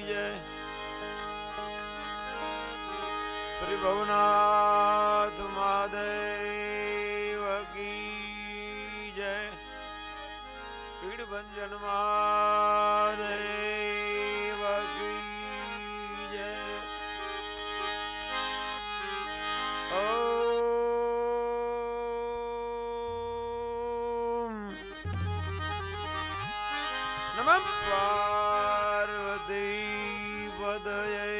जय। श्री भवनाथ महादेव की जय। पीड़ भंजन महादेव की जय। ओम नमः पार्वती पतये।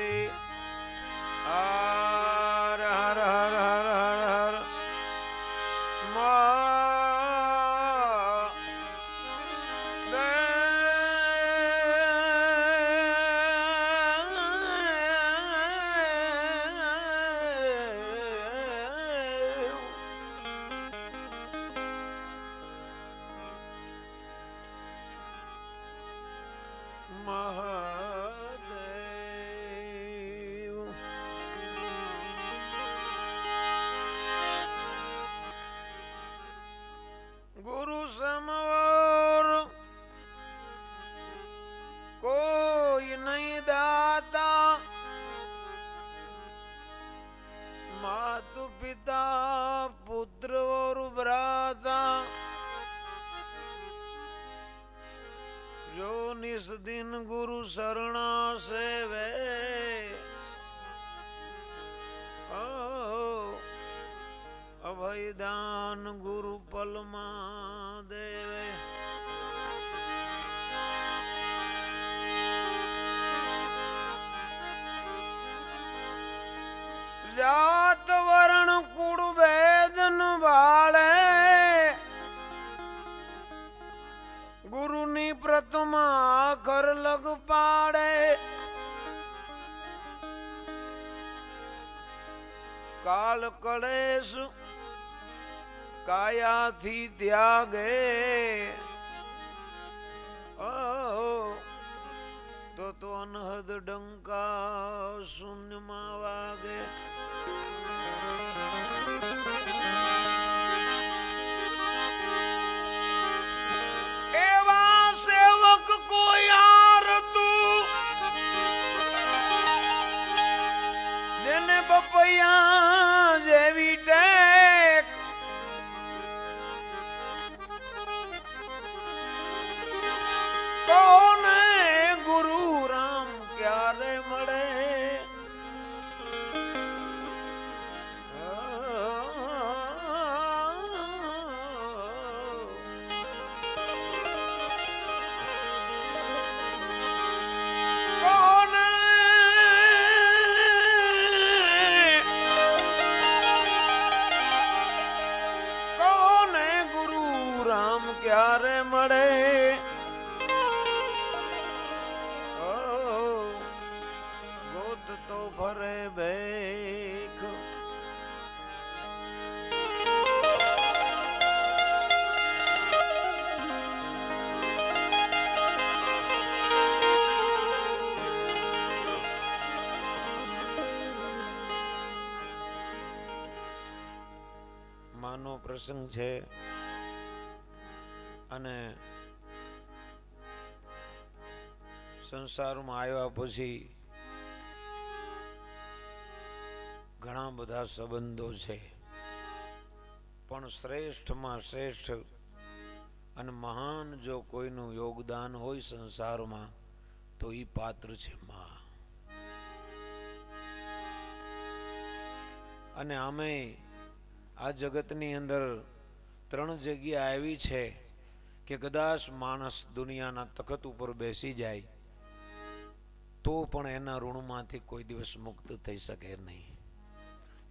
हर हर हर हर हर हर गुरु समवर कोई नहीं दाता। मातु पिता पुत्र और भ्राता। जो निस दिन गुरु शरणा सेवे। अभय दान गुरु पलमा देवे। जात वर्ण कुड़ वेदन वाले। गुरु नी प्रथमा कर लग पाड़े। काल कलेश काया थी त्यागे। तो अनहद डंका शून्य में वागे। एवा सेवक को यार तू जेने बपैया जेवी टेक। कौन है गुरु राम क्यारे मड़े। कौन है गुरु राम क्यारे मड़े। गोद तो भरे भेख। માનો પ્રસંગ છે અને સંસારમાં આવ્યા પછી ઘણા બધા સંબંધો છે, પણ શ્રેષ્ઠમાં શ્રેષ્ઠ અને મહાન જો કોઈનું યોગદાન હોય સંસારમાં તો ઈ પાત્ર છે માં. અને આમે આ જગતની અંદર ત્રણ જગ્યા આવી છે કે કદાચ માણસ દુનિયાના તખત ઉપર બેસી જાય તો પણ એના ઋણમાંથી કોઈ દિવસ મુક્ત થઈ શકે નહીં.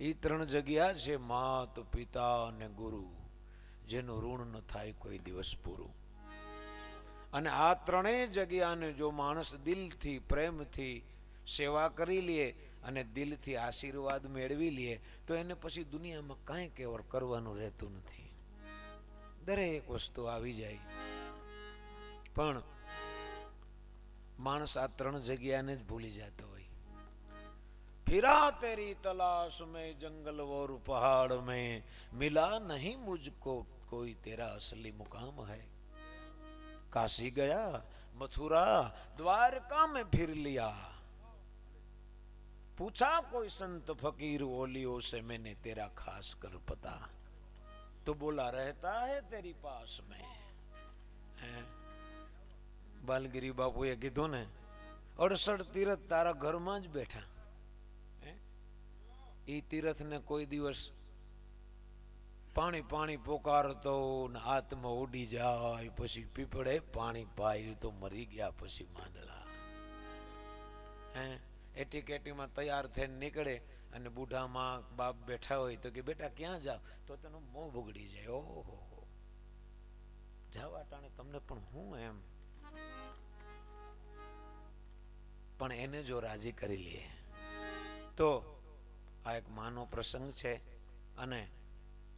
એ ત્રણ જગ્યા છે માત પિતા અને ગુરુ, જેનું ઋણ ન થાય કોઈ દિવસ પૂરું. અને આ ત્રણેય જગ્યાને જો માણસ દિલથી પ્રેમથી સેવા કરી લે અને દિલથી આશીર્વાદ મેળવી લે તો એને પછી દુનિયામાં કાંઈ કેવળ કરવાનું રહેતું નથી. દરેક વસ્તુ આવી જાય, પણ માણસ આ ત્રણ જગ્યાને જ ભૂલી જતો હોય. फिरा तेरी तलाश में जंगल और पहाड़ में, मिला नहीं मुझको कोई तेरा असली मुकाम है. काशी गया मथुरा द्वारका में फिर लिया, पूछा कोई संत फकीर ओलियों से मैंने तेरा खास कर पता, तो बोला रहता है तेरी पास में। बालगिरी बापुए कीधु ने 68 तीरथ तारा घर में ज बैठा। ई तीरथ ने कोई दिवस पानी पानी पोकारतो ने आत्मा उड़ी जाए, पछी पीपड़े पानी पाई तो मरी गया, पछी मांडला एटी केटी में तैयार थे निकले अने बूढ़ा माँ बाप बैठा हो तो कि बेटा क्या जाओ, तो तेनो मोह बगड़ी जाए। ओहो जावा टाणे तमने पण हूँ एम, पण एने जो राजी करी लिए तो आ एक मानो प्रसंग छे। अने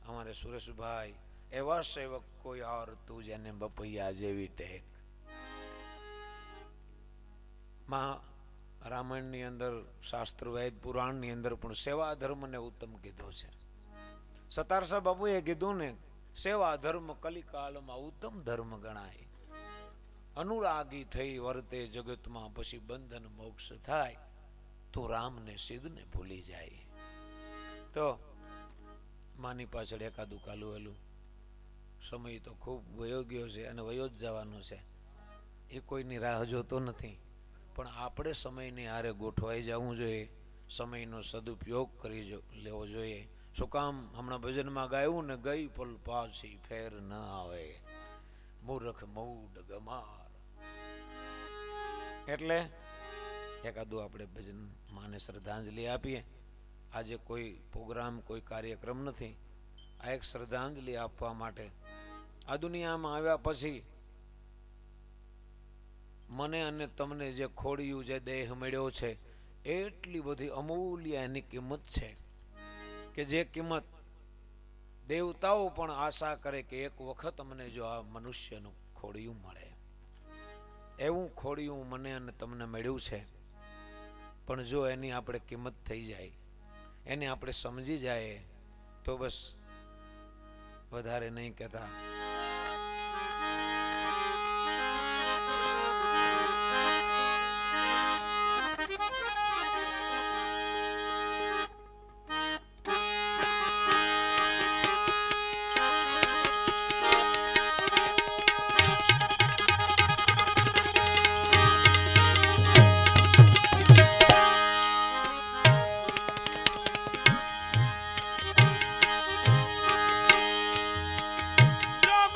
अमारे सुरेश भाई एवा सेवक कोई और तू जेने बपैया जेवी टेक। रामायण नी अंदर शास्त्र वेद पुराण नी अंदर पण सेवा धर्म ने उत्तम कीधो छे। सतारसा बापुए कीधु ने सेवा धर्म कलिकाल में उत्तम धर्म गणाय। अनुरागी थई वर्ते जगत में पछी बंधन मोक्ष थाय, तो राम ने सिद्ध ने भूली जाय। तो मानी पाछळ एकादू कालू वेलू समय तो खूब वयो गयो छे अने वयो ज जवानो छे, ए कोईनी राह जोतो नथी, पण आपणे समयनी हारे गोठवाई जवुं जोईए, समयनो सदुपयोग करी लेवो जोईए। शुं काम हमणां भजनमां गायुं ने गई पल पाછી फेर न आवे, मूर्ख मूड गमार। एटले एकादू आपणे भजन माने श्रद्धांजलि आपीए। આજે કોઈ પ્રોગ્રામ કોઈ કાર્યક્રમ નથી, આ એક શ્રદ્ધાંજલિ આપવા માટે આ દુનિયામાં આવ્યા પછી મને અને તમને જે ખોડિયું જે દેહ મળ્યો છે એટલી બધી અમૂલ્ય એની કિંમત છે કે જે કિંમત દેવતાઓ પણ આશા કરે કે એક વખત અમને જો આ મનુષ્યનું ખોડિયું મળે, એવું ખોડિયું મને અને તમને મળ્યું છે। પણ જો એની આપણે કિંમત થઈ જાય, એને આપણે સમજી જાય તો બસ વધારે નહીં કહેતા। जब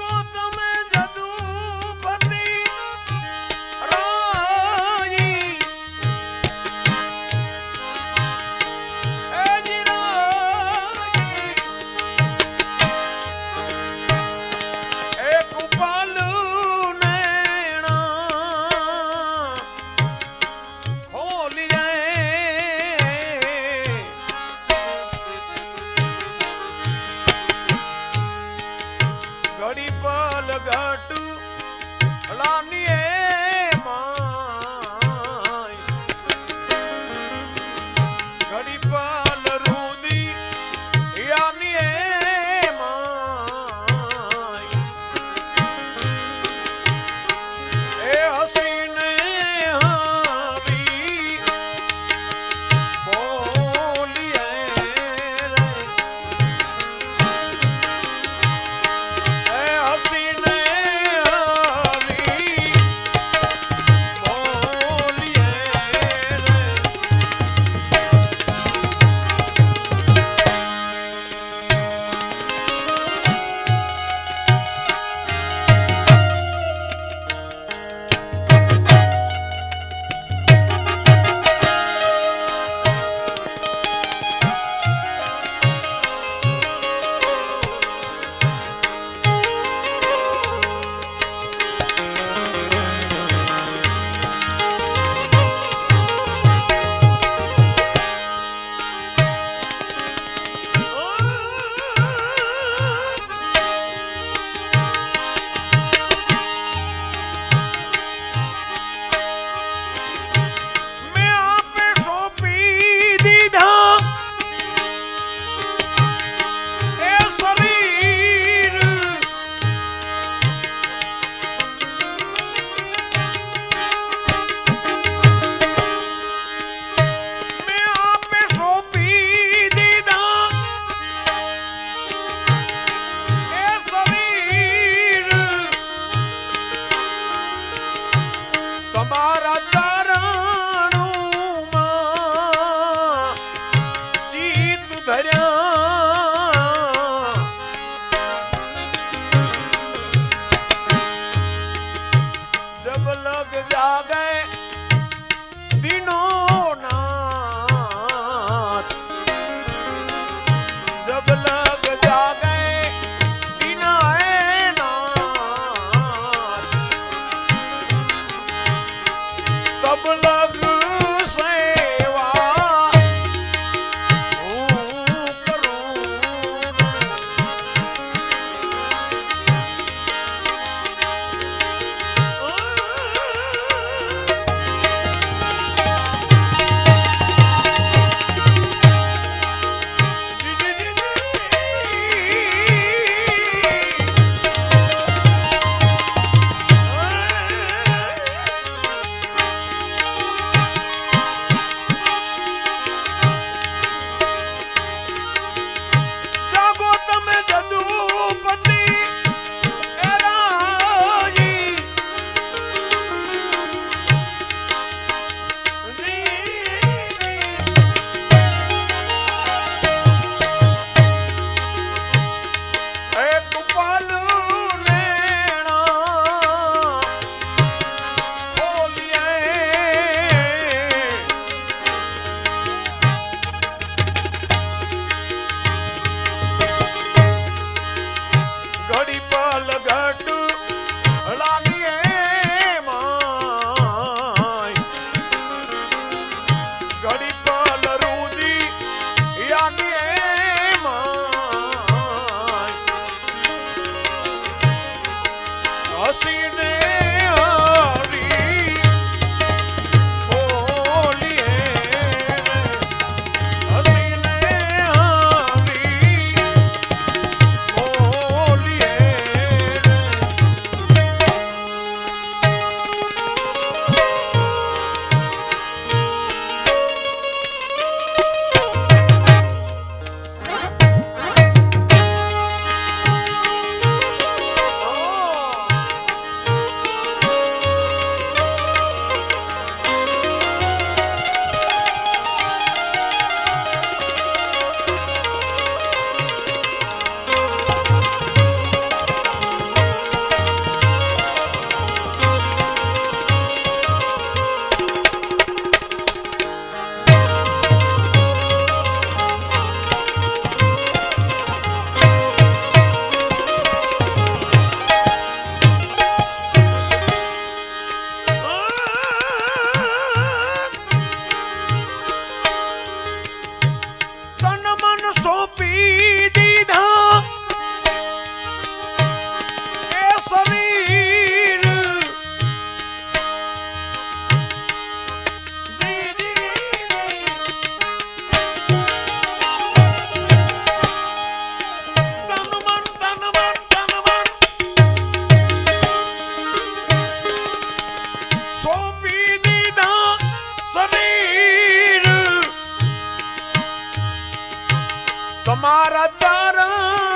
તમારા ચરણોમાં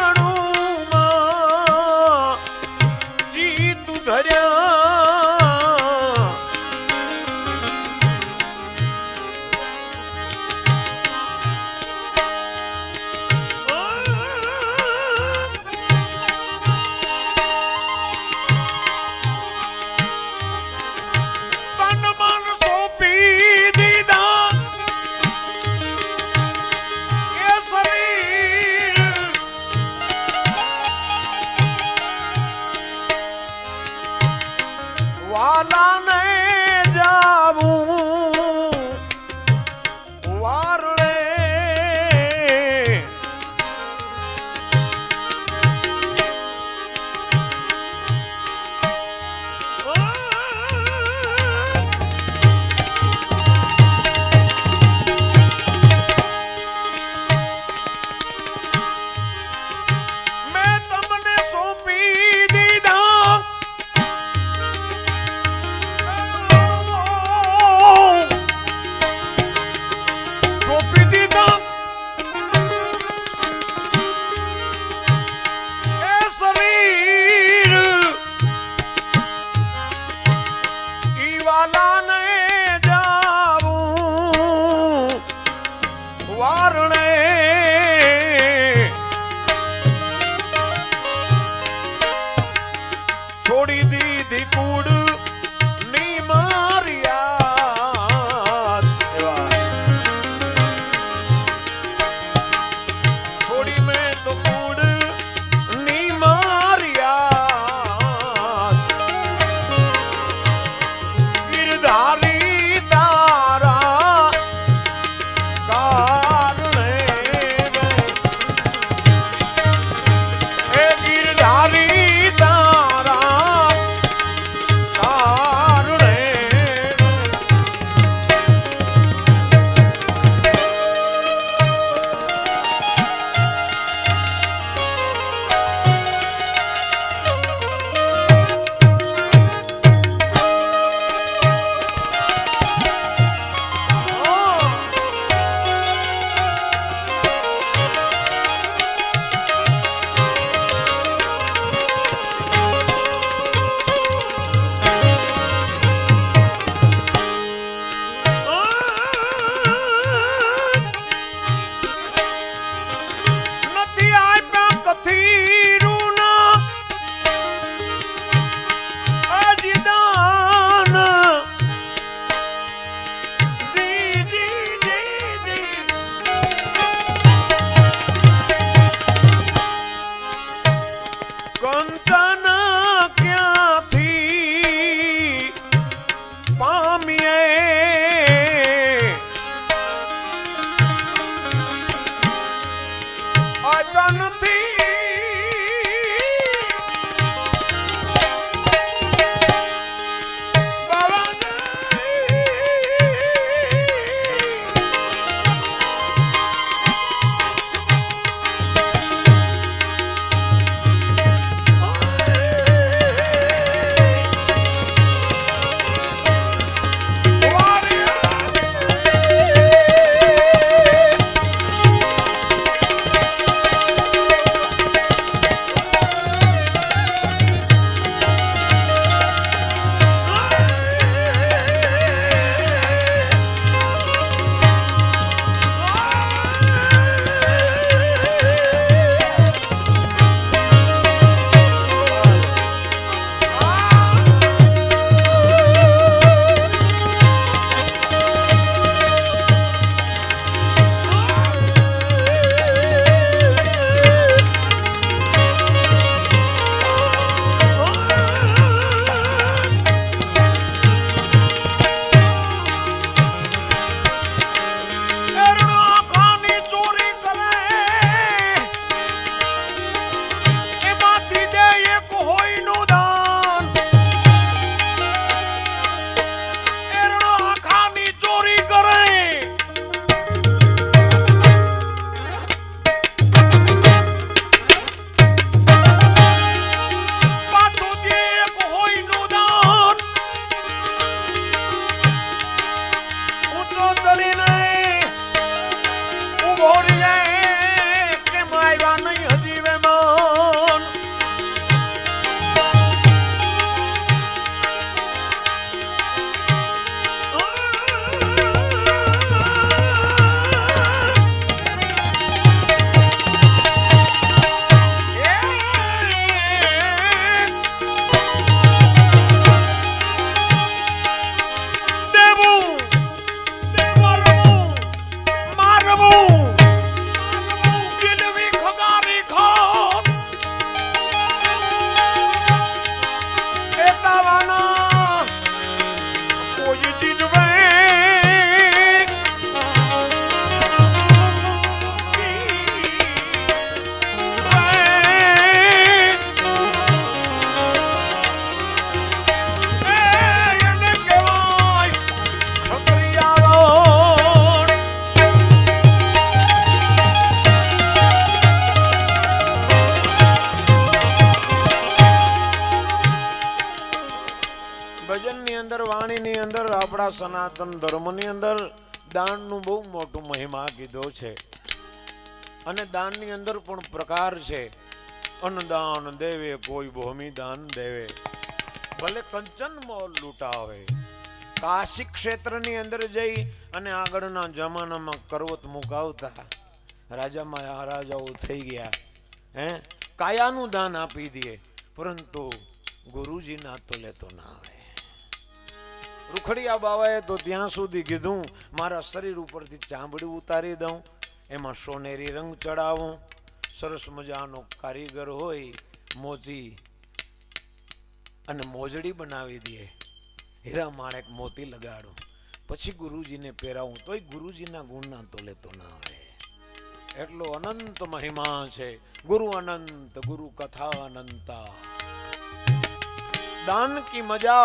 ચિત્ત ધર્યા તન મન સોંપી દીધા એ શરીર વાલાને જાવું વારણે મેં તમને સોંપી દીધા સોંપી દીધા એ શરીર ઈ વાલાને જાવું વારણે છોડી દીધી કુડ ની મારિયાદ છોડી મેં તો કુડ ની મારિયાદ ગિરધારી તારા કારણે એ ગિરધારી તારા કારણે નથી આપ્યા કથીરુના અજદાન જી જી જી જી કંચન ક્યાંથી પામીએ આપ્યા નથી આપણા સનાતન ધર્મની અંદર દાનનું બહુ મોટું મહિમા કીધો છે અને દાનની અંદર પણ પ્રકાર છે. અન્નદાન દેવે કોઈ ભૂમિ દાન દેવે, ભલે કંચન મોલ લૂંટાવે. કાશી ક્ષેત્રની અંદર જઈ અને આગળના જમાનામાં કરવત મુકાવતા રાજા મહારાજાઓ થઈ ગયા, કાયાનું દાન આપી દે, પરંતુ ગુરુજીના તો લેતો ના આવે. રૂખડિયા બાવાએ તો ત્યાં સુધી કીધું મારા શરીર ઉપરથી ચામડી ઉતારી દઉં, એમાં સોનેરી રંગ ચડાવું, સરસ મજાનો કારીગર હોય મોતી અને મોજડી બનાવી દે, હીરા માણેક મોતી લગાડું, પછી ગુરુજીને પહેરાવું, તોય ગુરુજીના ગુણના તો લેતો ના આવે. એટલો અનંત મહિમા છે. ગુરુ અનંત, ગુરુ કથા અનંતા. दान की मजा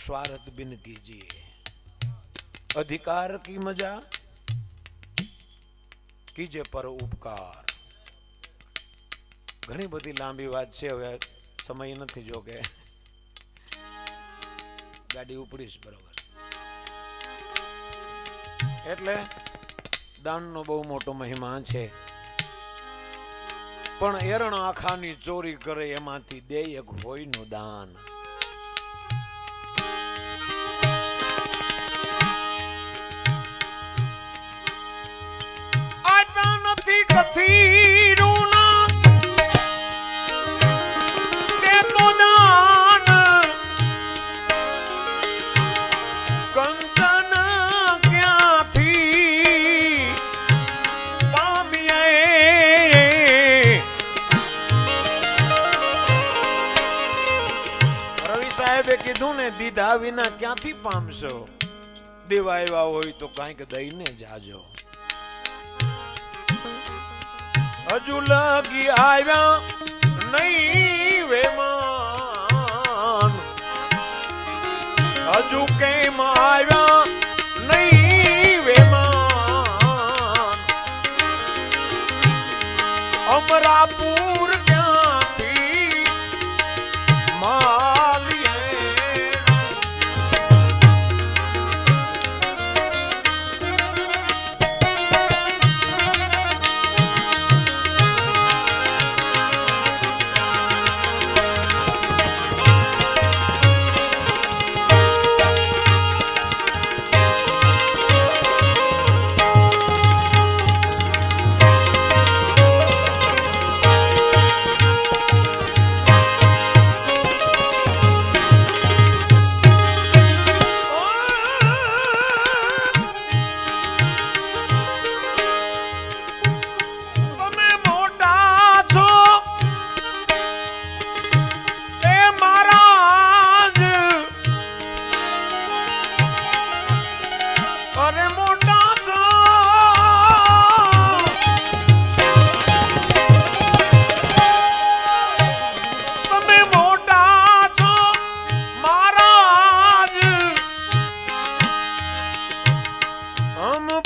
स्वार्थ बिन कीजिए, अधिकार की मजा कीजिए पर उपकार. ઘણી બધી લાંબી વાત છે, હવે સમય નથી, જો કે ગાડી ઉપડીશ બરોબર. એટલે દાનનો બહુ મોટો મહિમા છે. પણ એરણ આખાની ચોરી કરે એમાંથી દે એક હોયનું દાન. આતા નથી કથીરું ના તે તો દાન, કંચન ક્યાંથી પામીએ. સાહેબે કીધું ને, દીધા વિના ક્યાંથી પામશો, દેવા આવ્યા હોય તો કંઈક દઈને જાજો. હજુ લગી આવ્યા નહીં વેમાન, હજુ કેમ આવ્યા નહીં વેમાન. અમરાપુર ક્યાંથી માલી I'm a